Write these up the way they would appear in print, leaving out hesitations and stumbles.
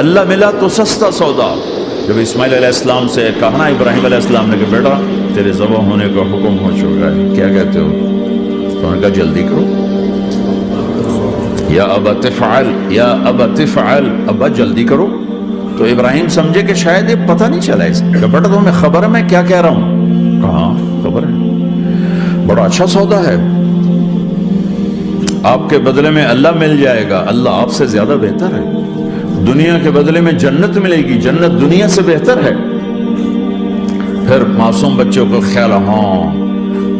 اللہ ملا تو سستا سودا. جب اسماعیل علیہ السلام سے کہا نا ابراہیم علیہ السلام نے کہ بیٹا تیرے ذبح ہونے کا حکم ہو چکا ہے, کیا کہتے ہو؟ تو انہوں نے کہا جلدی کرو. یا ابا تفعل, یا ابا تفعل, ابا جلدی کرو. تو ابراہیم سمجھے کہ شاید یہ پتہ نہیں چلا اس کا. بیٹا تمہیں خبر ہے میں کیا کہہ رہا ہوں؟ کہاں خبر ہے, بڑا اچھا سودا ہے, آپ کے بدلے میں اللہ مل جائے گا. اللہ آپ سے زیادہ بہتر ہے. دنیا کے بدلے میں جنت ملے گی, جنت دنیا سے بہتر ہے. پھر معصوم بچوں کو خیال, ہاں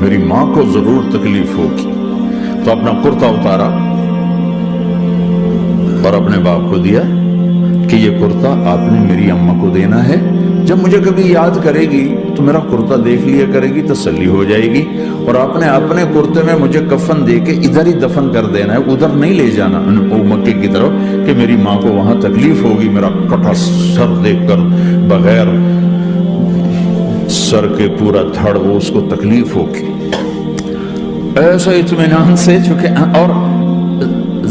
میری ماں کو ضرور تکلیف ہوگی, تو اپنا کرتا اتارا اور اپنے باپ کو دیا کہ یہ کرتا آپ نے میری اماں کو دینا ہے, جب مجھے کبھی یاد کرے گی تو میرا کرتا دیکھ لیا کرے گی, تسلی ہو جائے گی. اور آپ نے اپنے کرتے میں مجھے کفن دے کے ادھر ہی دفن کر دینا ہے, ادھر نہیں لے جانا مکے کی طرف کہ میری ماں کو وہاں تکلیف ہوگی, میرا کٹا سر دیکھ کر بغیر سر کے پورا دھڑ وہ اس کو تکلیف ہوگی. ایسا اطمینان سے چکے. اور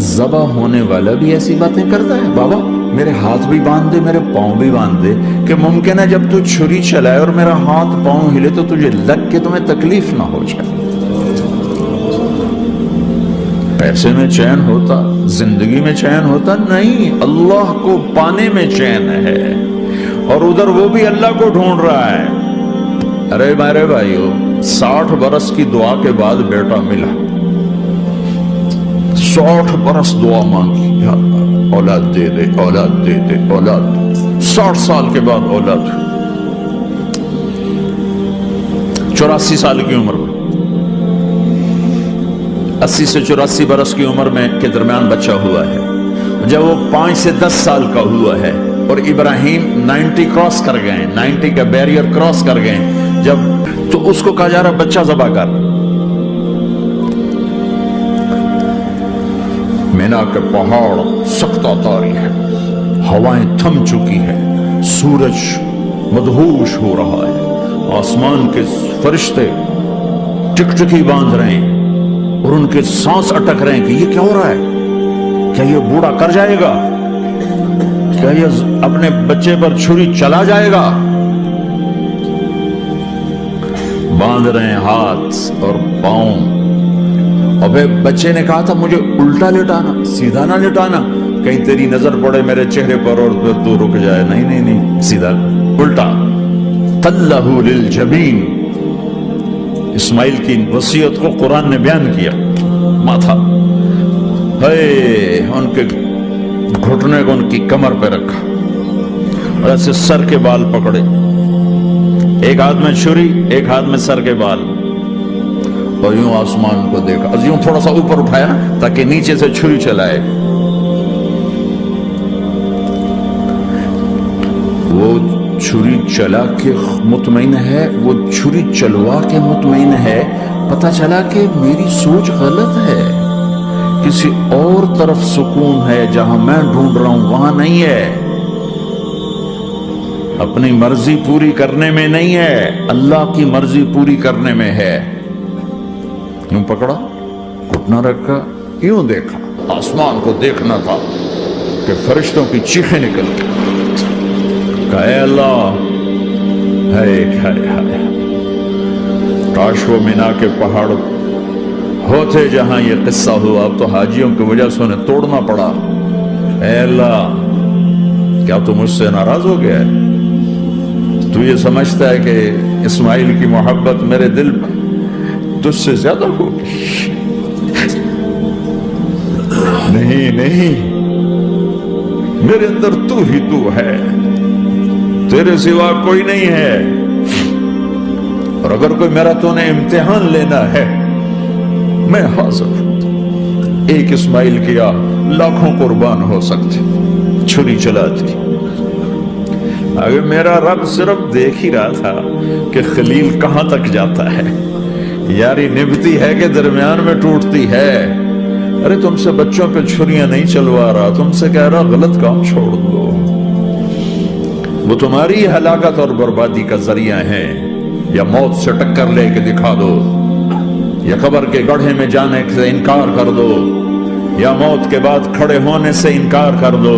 ذبح ہونے والا بھی ایسی باتیں کرتا ہے, بابا میرے ہاتھ بھی باندھ دے, میرے پاؤں بھی باندھ دے, کہ ممکن ہے جب تو چھری چلائے اور میرا ہاتھ پاؤں ہلے تو تجھے لگ کے تمہیں تکلیف نہ ہو جائے. پیسے میں چین ہوتا, زندگی میں چین ہوتا نہیں, اللہ کو پانے میں چین ہے. اور ادھر وہ بھی اللہ کو ڈھونڈ رہا ہے. ارے میرے بھائیو, 60 برس کی دعا کے بعد بیٹا ملا, 60 برس دعا مانگی, اولاد دے دے, اولاد دے دے, اولاد. 60 سال کے بعد اولاد, 84 سال کی عمر میں, 80 سے 84 برس کی عمر میں کے درمیان بچہ ہوا ہے. جب وہ 5 سے 10 سال کا ہوا ہے اور ابراہیم 90 کراس کر گئے, 90 کا بیریئر کراس کر گئے, جب تو اس کو کہا جا رہا بچہ ذبح کر. مینا کے پہاڑ سکتہ طاری ہے, ہوائیں تھم چکی ہے, سورج مدہوش ہو رہا ہے, آسمان کے فرشتے ٹکٹکی باندھ رہے ہیں اور ان کے سانس اٹک رہے ہیں کہ یہ کیا ہو رہا ہے, کیا یہ بوڑھا کر جائے گا, کیا یہ اپنے بچے پر چھری چلا جائے گا. باندھ رہے ہیں ہاتھ اور پاؤں. اور پھر بچے نے کہا تھا مجھے الٹا لٹانا, سیدھا نہ لٹانا, کہیں تیری نظر پڑے میرے چہرے پر اور پھر تو رک جائے. نہیں نہیں نہیں, سیدھا الٹا. تلہ للجبین, اسماعیل کی وصیت کو قرآن نے بیان کیا. ماتھا ہے ان کے گھٹنے کو ان کی کمر پہ رکھا اور ایسے سر کے بال پکڑے, ایک ہاتھ میں چھری ایک ہاتھ میں سر کے بال, اور یوں آسمان کو دیکھا, یوں تھوڑا سا اوپر اٹھایا تاکہ نیچے سے چھری چلائے. وہ چھری چلا کے مطمئن ہے, وہ چھری چلوا کے مطمئن ہے. پتہ چلا کہ میری سوچ غلط ہے, کسی اور طرف سکون ہے, جہاں میں ڈھونڈ رہا ہوں وہاں نہیں ہے. اپنی مرضی پوری کرنے میں نہیں ہے, اللہ کی مرضی پوری کرنے میں ہے. یوں پکڑا, گھٹنا رکھا, یوں دیکھا, آسمان کو دیکھنا تھا کہ فرشتوں کی چیخیں نکل گئی. کہ اے اللہ, کاش وہ مینا کے پہاڑ ہوتے جہاں یہ قصہ ہوا. اب تو حاجیوں کی وجہ سے انہیں توڑنا پڑا. اے اللہ, کیا تو مجھ سے ناراض ہو گیا ہے؟ تو یہ سمجھتا ہے کہ اسماعیل کی محبت میرے دل میں تجھ سے زیادہ ہوگی؟ نہیں نہیں, میرے اندر تو ہی تو ہے, تیرے سوا کوئی نہیں ہے. اور اگر کوئی میرا تو نے امتحان لینا ہے میں حاضر ہوں. ایک اسماعیل کیا لاکھوں قربان ہو سکتے, چھری چلاتی. اگر میرا رب صرف دیکھ ہی رہا تھا کہ خلیل کہاں تک جاتا ہے, یاری نبھتی ہے کہ درمیان میں ٹوٹتی ہے. ارے تم سے بچوں پہ چھریاں نہیں چلوا رہا, تم سے کہہ رہا غلط کام چھوڑ دو. وہ تمہاری ہلاکت اور بربادی کا ذریعہ ہیں. یا موت سے ٹکر لے کے دکھا دو, یا قبر کے گڑھے میں جانے سے انکار کر دو, یا موت کے بعد کھڑے ہونے سے انکار کر دو,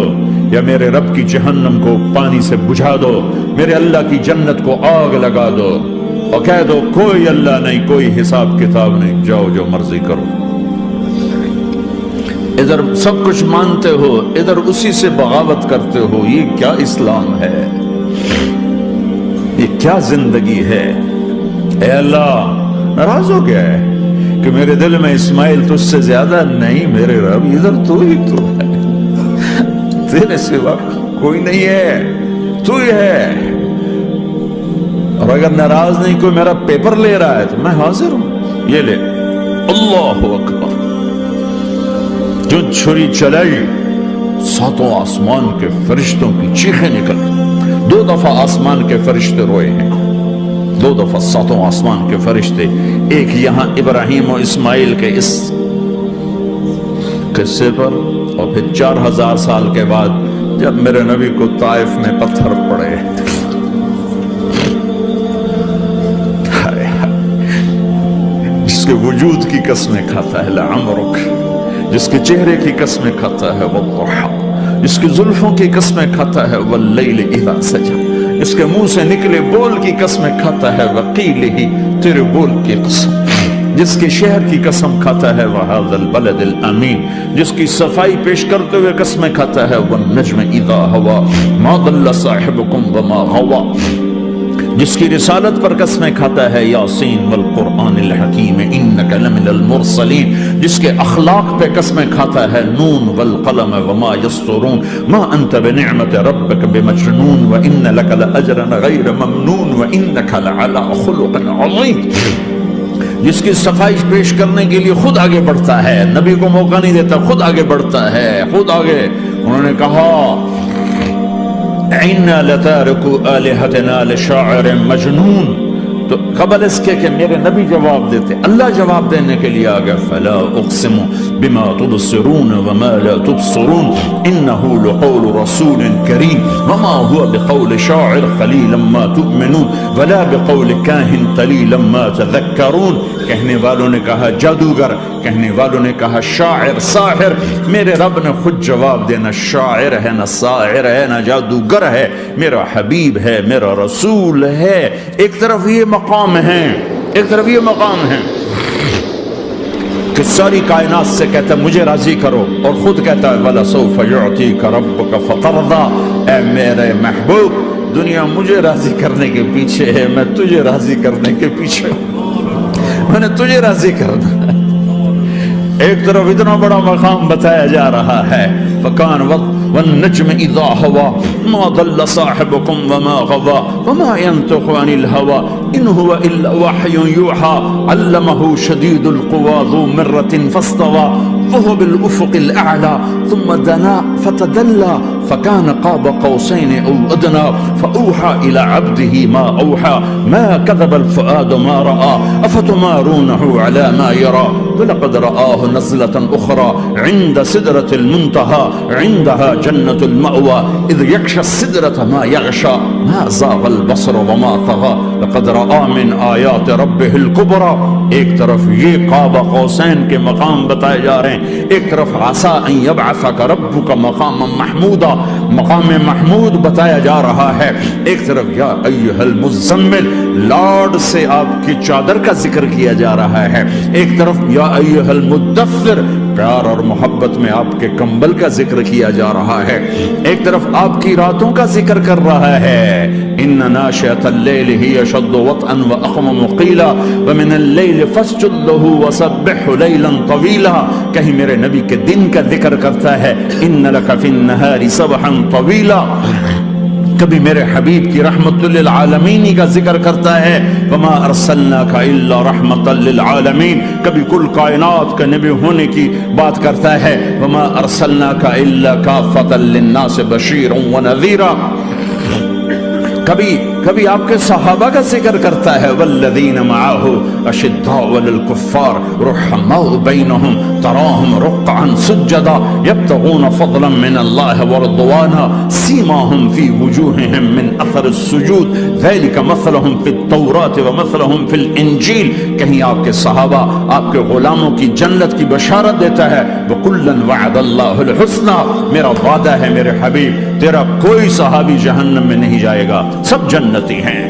یا میرے رب کی جہنم کو پانی سے بجھا دو، میرے اللہ کی جنت کو آگ لگا دو اور کہہ دو کوئی اللہ نہیں، کوئی حساب کتاب نہیں، جاؤ جو مرضی کرو۔ ادھر سب کچھ مانتے ہو، ادھر اسی سے بغاوت کرتے ہو، یہ کیا اسلام ہے؟ یہ کیا زندگی ہے؟ اے اللہ ناراض ہو گیا ہے کہ میرے دل میں اسماعیل تجھ سے زیادہ نہیں، میرے رب ادھر تو ہی تو ہے، تیرے سوا کوئی نہیں ہے، تو ہی ہے۔ اور اگر ناراض نہیں کوئی میرا پیپر لے رہا ہے تو میں حاضر ہوں، یہ لے۔ اللہ اکبر۔ جو چھری چلائی ساتوں آسمان کے فرشتوں کی چیخیں نکل، 2 دفعہ آسمان کے فرشتے روئے ہیں، 2 دفعہ ساتوں آسمان کے فرشتے، ایک یہاں ابراہیم و اسماعیل کے اس قصے پر، اور پھر 4000 سال کے بعد جب میرے نبی کو طائف میں پتھر پڑے۔ جس کے وجود کی قسمیں کھاتا ہے لعمرک، جس کے چہرے کی قسمیں کھاتا ہے والضحى، جس کی زلفوں کی قسمیں کھاتا ہے واللیل اذا سجى، جس کے منہ سے نکلے بول کی قسمیں کھاتا ہے وقیلہ، تیرے بول کی قسم، جس کے شہر کی قسم کھاتا ہے وہذا البلد الامین، جس کی صفائی پیش کرتے ہوئے قسمیں کھاتا ہے والنجم اذا ہوا ما ضل صاحبکم وما غوا، جس کی رسالت پر قسمیں کھاتا ہے یاسین والقرآن الحکیم انک لمن المرسلین، جس کے اخلاق پہ قسمیں کھاتا ہے نون والقلم وما یسطرون ما انت بنعمت ربک بمجنون وان لک لاجرا غیر ممنون وانک لعلی خلق عظیم، جس کی صفائی پیش کرنے کے لیے خود آگے بڑھتا ہے، نبی کو موقع نہیں دیتا، خود آگے بڑھتا ہے، خود آگے۔ انہوں نے کہا اِنَّا لَتَارِكُ آلِهَتِنَا لِشَاعِرٍ مَجْنُونَ، تو قبل اس کے کہ میرے نبی جواب دیتے، اللہ جواب دینے کے لیے آگیا فَلَا أُقْسِمُ بِمَا تُبْصِرُونَ وَمَا لَا تُبْصِرُونَ إِنَّهُ لَقَوْلُ رَسُولٍ كَرِيمٍ وَمَا هُوَ بِقَوْلِ شَاعِرٍ قَلِيلًا مَا تُؤْمِنُونَ وَلَا بِقَوْلِ كَاهِنٍ قَلِيلًا مَا تَذَكَّرُونَ۔ کہنے والوں نے کہا جادوگر، کہنے والوں نے کہا شاعر، ساحر، میرے رب نے خود جواب دینا، شاعر ہے نہ ساحر ہے نہ جادوگر ہے، میرا حبیب ہے، میرا رسول ہے۔ ایک طرف یہ مقام ہے، ایک طرف یہ مقام ہے کہ ساری کائنات سے کہتا ہے مجھے راضی کرو، اور خود کہتا ہے وَلَسَوْفَ يُعْطِيكَ رَبُّكَ فَتَرْضَىٰ، اے میرے محبوب دنیا مجھے راضی کرنے کے پیچھے ہے، میں تجھے راضی کرنے کے پیچھے ہوں، میں نے تجھے راضی کرنا ہے۔ ایک طرف اتنا بڑا مقام بتایا جا رہا ہے فَكَانَ وَالنَّجْمِ إِذَا هَوَىٰ مَا ضَلَّ صَاحِبُكُمْ وَمَا غَوَىٰ وَمَا يَنطِقُ عَنِ الْهَوَىٰ إِنْ هُوَ إِلَّا وَحْيٌ يُوحَىٰ عَلَّمَهُ شَدِيدُ الْقُوَىٰ ذُو مِرَّةٍ فَاسْتَوَىٰ وهو بالأفق الأعلى ثم دنا فتدلى فكان قاب قوسين أو أدنى فأوحى إلى عبده ما أوحى ما كذب الفؤاد ما رأى أفتمارونه على ما يرى ولقد رآه نزلة أخرى عند سدرة المنتهى عندها جنة المأوى إذ يغشى السدرة ما يغشى ما زاغ البصر وما طغى لقد رأى من آيات ربه الكبرى۔ ایک طرف یہ قاب قوسین کے مقام بتائے جا رہے ہیں، ایک طرف عسى ان يبعثك ربك مقاما محمودا، مقام محمود بتایا جا رہا ہے، ایک طرف یا ایھا المزمل لارڈ سے آپ کی چادر کا ذکر کیا جا رہا ہے، ایک طرف یا ایھا المدثر پیار اور محبت میں آپ کے کمبل کا ذکر کیا جا رہا ہے، ایک طرف آپ کی راتوں کا ذکر کر رہا ہے ان ناشئة الليل هي اشد وطئا واقوم قيلا ومن الليل فاسجد له وسبحه ليلا طويلا۔ کہیں میرے نبی کے دن کا ذکر کرتا ہے ان لك في النهار سبحا طويلا، کبھی میرے حبیب کی رحمت للعالمین کا ذکر کرتا ہے وما ارسلناک الا رحمتا للعالمین، کبھی کل کائنات کا نبی ہونے کی بات کرتا ہے وما ارسلناک الا کافتا للناس بشیرا ونذیرا، کبھی کبھی آپ کے صحابہ کا ذکر کرتا ہے والذین معه اشداء للکفار رحماء بینہم تراہم رکعا سجدا یبتغون فضلا من اللہ ورضوانا سیماہم فی وجوہہم من اثر السجود ذلک مثلہم فی التوراۃ ومثلہم فی الانجیل. کہیں آپ کے صحابہ آپ کے غلاموں کی جنت کی بشارت دیتا ہے وَكُلًّا وَعَدَ اللَّهُ الْحُسْنَى. میرا وعدہ ہے میرے حبیب تیرا کوئی صحابی جہنم میں نہیں جائے گا، سب جنتی ہیں.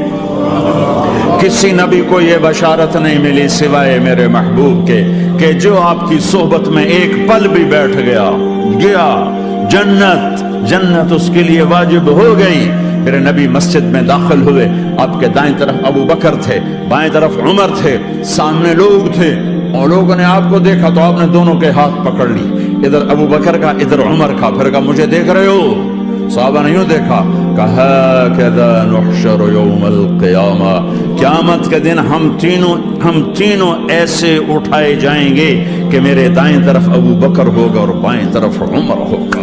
کسی نبی کو یہ بشارت نہیں ملی سوائے میرے محبوب کے کہ جو آپ کی صحبت میں ایک پل بھی بیٹھ گیا جنت اس کے لیے واجب ہو گئی. میرے نبی مسجد میں داخل ہوئے، آپ کے دائیں طرف ابو بکر تھے، بائیں طرف عمر تھے، سامنے لوگ تھے، اور لوگوں نے آپ کو دیکھا تو آپ نے دونوں کے ہاتھ پکڑ لی، ادھر ابو بکر کا ادھر عمر کا. پھر کہا مجھے دیکھ رہے ہو؟ صحابہ نے یوں دیکھا، کہا کذا نحشر یوم القیامہ، قیامت کے دن ہم تینوں ایسے اٹھائے جائیں گے کہ میرے دائیں طرف ابو بکر ہوگا اور بائیں طرف عمر ہوگا.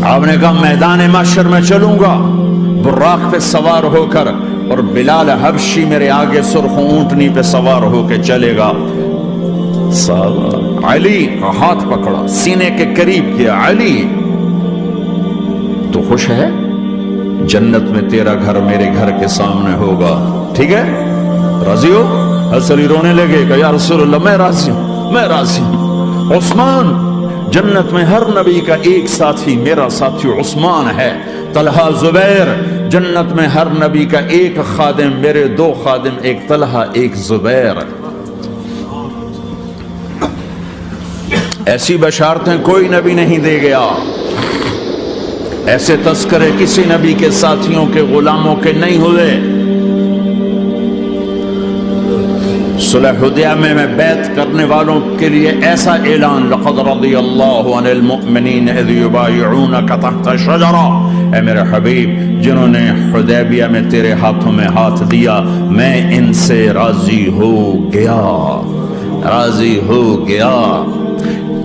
آپ نے کہا میدان محشر میں چلوں گا براق پہ سوار ہو کر، اور بلال حبشی میرے آگے سرخ اونٹنی پہ سوار ہو کے چلے گا. علی کا ہاتھ پکڑا، سینے کے قریب کیا. علی تو خوش ہے؟ جنت میں تیرا گھر میرے گھر کے سامنے ہوگا، ٹھیک ہے؟ راضی ہو؟ حضرت علی رونے لگے کہ یا رسول اللہ میں راضی ہوں. عثمان، جنت میں ہر نبی کا ایک ساتھی میرا ساتھی عثمان ہے. طلحہ، زبیر، جنت میں ہر نبی کا ایک خادم میرے دو خادم، ایک طلحہ ایک زبیر. ایسی بشارتیں کوئی نبی نہیں دے گیا، ایسے تذکرے کسی نبی کے ساتھیوں کے غلاموں کے نہیں ہوئے. صلح حدیبیہ میں بیعت کرنے والوں کے لیے ایسا اعلان لقد رضی اللہ عن المؤمنین اذ یبایعونک تحت شجرہ. اے میرے حبیب، جنہوں نے حدیبیہ میں تیرے ہاتھوں میں ہاتھ دیا میں ان سے راضی ہو گیا.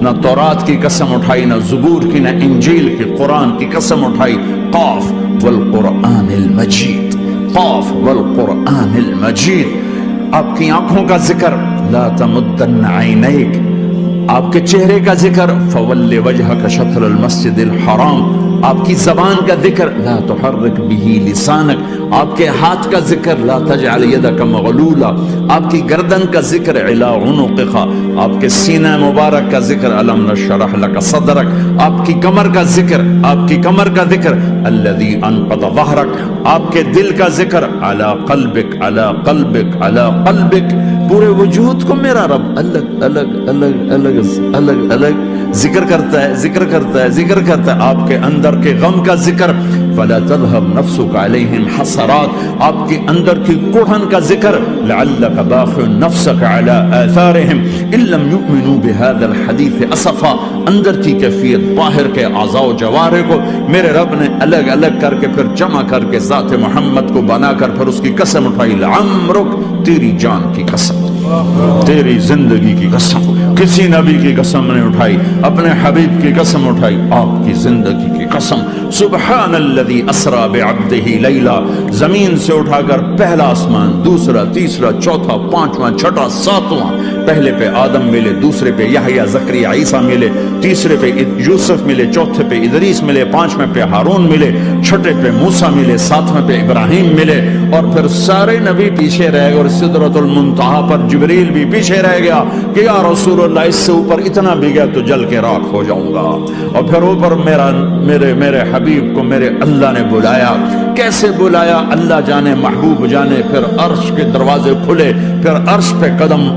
نہ تورات کی قسم اٹھائی، نہ زبور کی، نہ انجیل کی، قرآن کی قسم اٹھائی. قاف والقرآن المجید، قاف والقرآن المجید. آپ کی آنکھوں کا ذکر لا تمدن عینیک، آپ کے چہرے کا ذکر فول وجہک شطر المسجد الحرام. آپ کی زبان کا ذکر لا تحرک به لسانک، آپ کے ہاتھ کا ذکر لا تجعل یدک مغلولا، آپ کی گردن کا ذکر علی عنقک، آپ کے سینہ مبارک کا ذکر الم نشرح لک صدرک، آپ کی کمر کا ذکر الذی انقض ظہرک، آپ کے دل کا ذکر علی قلبک. پورے وجود کو میرا رب الگ ذکر کرتا ہے. آپ کے اندر کے غم کا ذکر فلا تذهب نفسك عليهم حسرات، آپ کے اندر کی کڑھن کا ذکر لعلك باخع نفسك على آثارهم ان لم يؤمنوا بهذا الحديث اسفا. اندر کی کیفیت باہر کے اعضاء و جوارح کو میرے رب نے الگ الگ کر کے پھر جمع کر کے ذات محمد کو بنا کر پھر اس کی قسم اٹھائی. لعمرک، تیری جان کی قسم، تیری زندگی کی قسم. کسی نبی کی قسم نہیں اٹھائی، اپنے حبیب کی قسم اٹھائی، آپ کی زندگی کی قسم. سبحان الذی اسری بعبدہ لیلا، زمین سے اٹھا کر پہلا آسمان، دوسرا، تیسرا، چوتھا، پانچواں، چھٹا، ساتواں. پہلے پہ آدم ملے، دوسرے پہ یحییٰ، زکریا، عیسیٰ ملے، تیسرے پہ یوسف ملے، چوتھے پہ ادریس ملے، پانچویں پہ ہارون ملے، چھٹے پہ موسیٰ ملے، ساتویں پہ ابراہیم ملے، اور پھر سارے نبی پیچھے رہ گئے، اور سدرۃ المنتہا پر جبریل بھی پیچھے رہ گیا کہ یا رسول اللہ اس سے اوپر اتنا بھی گیا تو جل کے راکھ ہو جاؤں گا. اور پھر اوپر میرے حبیب کو میرے اللہ نے بلایا. کیسے بلایا اللہ جانے، محبوب جانے. پھر عرش کے دروازے کھلے، پھر عرش پہ قدم.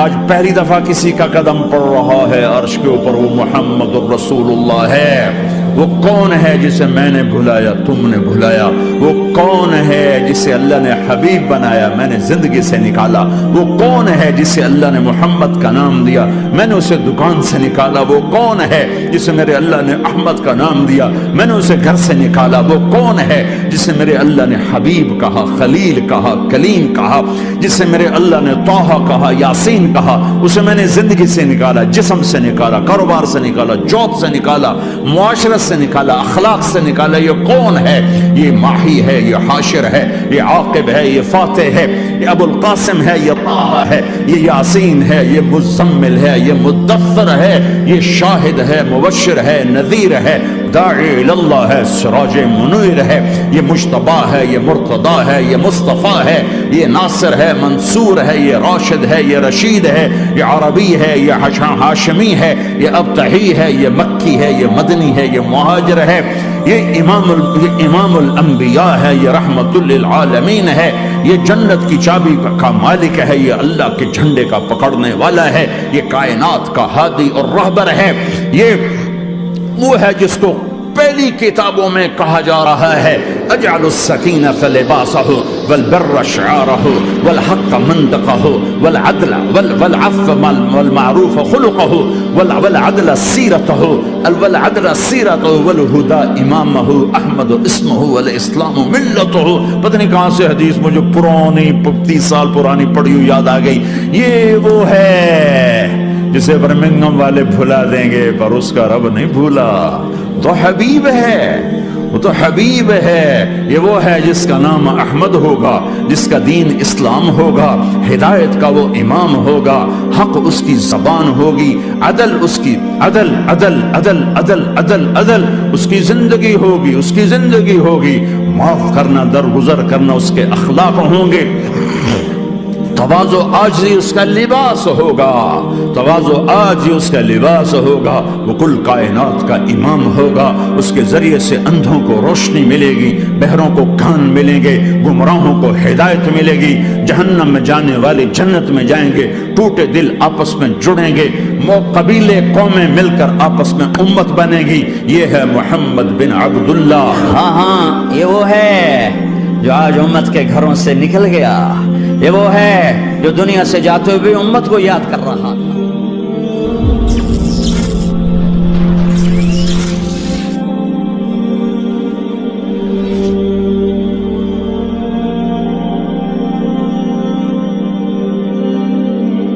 آج پہلی دفعہ کسی کا قدم پڑ رہا ہے عرش کے اوپر، وہ محمد الرسول اللہ ہے. وہ کون ہے جسے میں نے بلایا، تم نے بلایا؟ وہ کون ہے جسے اللہ نے حبیب بنایا، میں نے زندگی سے نکالا؟ وہ کون ہے جسے اللہ نے محمد کا نام دیا، میں نے اسے دکان سے نکالا؟ وہ کون ہے جسے میرے اللہ نے احمد کا نام دیا، میں نے اسے گھر سے نکالا؟ وہ کون ہے جسے میرے اللہ نے حبیب کہا، خلیل کہا، کلیم کہا، جسے میرے اللہ نے طٰہٰ کہا، یاسین کہا؟ اسے میں نے زندگی سے نکالا، جسم سے نکالا، کاروبار سے نکالا، جاب سے نکالا، معاشرت عظمت سے نکالا، اخلاق سے نکالا. یہ کون ہے؟ یہ ماہی ہے، یہ حاشر ہے، یہ عاقب ہے، یہ فاتح ہے، یہ ابو القاسم ہے، یہ طه ہے، یہ یاسین ہے، یہ مزمل ہے، یہ مدثر ہے، یہ شاہد ہے، مبشر ہے، نذیر ہے، داعی اللہ ہے، سراج منیر ہے، یہ مجتبی ہے، یہ مرتضی ہے، یہ مصطفیٰ ہے، یہ ناصر ہے، منصور ہے، یہ راشد ہے، یہ رشید ہے، یہ عربی ہے، یہ ہاشمی ہے، یہ ابتحی ہے، یہ مکی ہے، یہ مدنی ہے، یہ مہاجر ہے، یہ امام الانبیاء ہے، یہ رحمت للعالمین ہے، یہ جنت کی چابی کا مالک ہے، یہ اللہ کے جھنڈے کا پکڑنے والا ہے، یہ کائنات کا ہادی اور رہبر ہے. یہ وہ ہے جس کو پہلی کتابوں میں کہا جا رہا ہے اجعل السکینۃ لباسہ والبر شعارہ والحق منطقہ والعدل والعفو والمعروف خلقہ والعدل سیرتہ والہدى امامہ احمد اسمہ والاسلام ملتہ. پتہ نہیں کہاں سے حدیث مجھے پرانی 30 سال پرانی پڑھی ہوئی یاد آ گئی. یہ وہ ہے جسے برمنگم والے بھلا دیں گے پر اس کا رب نہیں بھولا. تو حبیب ہے، وہ تو حبیب ہے. یہ وہ ہے جس کا نام احمد ہوگا، جس کا دین اسلام ہوگا، ہدایت کا وہ امام ہوگا، حق اس کی زبان ہوگی، عدل اس کی عدل عدل عدل عدل عدل عدل اس کی زندگی ہوگی، اس کی زندگی ہوگی. معاف کرنا، درگزر کرنا اس کے اخلاق ہوں گے. تواضع عاجزی اس کا لباس ہوگا، تواضع عاجزی اس کا لباس ہوگا. وہ کل کائنات کا امام ہوگا. اس کے ذریعے سے اندھوں کو روشنی ملے گی، بہروں کو کان ملیں گے، گمراہوں کو ہدایت ملے گی. جہنم میں جانے والے جنت میں جائیں گے. ٹوٹے دل آپس میں جڑیں گے، قبیلے قومیں مل کر آپس میں امت بنے گی. یہ ہے محمد بن عبداللہ. ہاں یہ وہ ہے جو آج امت کے گھروں سے نکل گیا. یہ وہ ہے جو دنیا سے جاتے ہوئے امت کو یاد کر رہا.